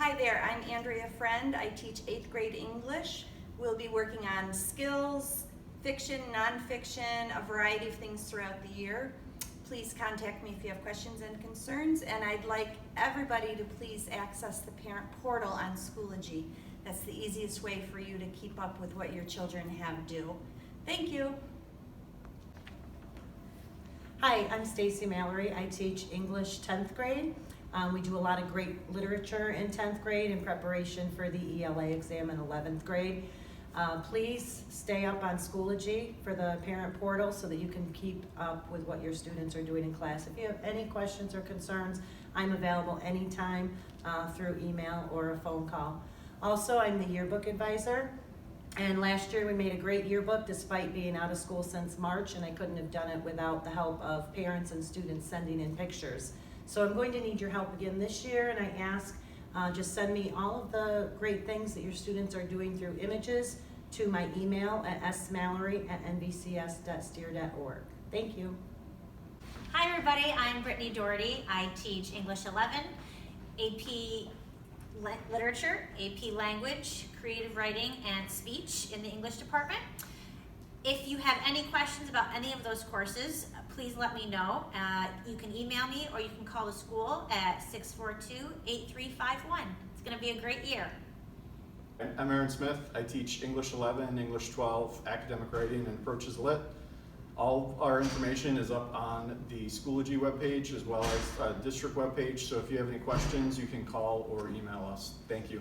Hi there, I'm Andrea Friend. I teach 8th grade English. We'll be working on skills, fiction, nonfiction, a variety of things throughout the year. Please contact me if you have questions and concerns, and I'd like everybody to please access the parent portal on Schoology. That's the easiest way for you to keep up with what your children have due. Thank you. Hi, I'm Stacy Mallory. I teach English 10th grade. We do a lot of great literature in 10th grade in preparation for the ELA exam in 11th grade. Please stay up on Schoology for the parent portal so that you can keep up with what your students are doing in class. If you have any questions or concerns, I'm available anytime through email or a phone call. Also, I'm the yearbook advisor. And last year we made a great yearbook despite being out of school since March, and I couldn't have done it without the help of parents and students sending in pictures. So I'm going to need your help again this year, and I ask just send me all of the great things that your students are doing through images to my email at smallory@nvcs.steer.org. Thank you. Hi everybody, I'm Brittany Doherty. I teach English 11, AP Literature, AP Language, Creative Writing, and Speech in the English department. If you have any questions about any of those courses, please let me know. You can email me or you can call the school at 642-8351. It's going to be a great year. I'm Aaron Smith. I teach English 11, English 12, Academic Writing, and Approaches Lit. All our information is up on the Schoology webpage as well as district webpage, so if you have any questions, you can call or email us. Thank you.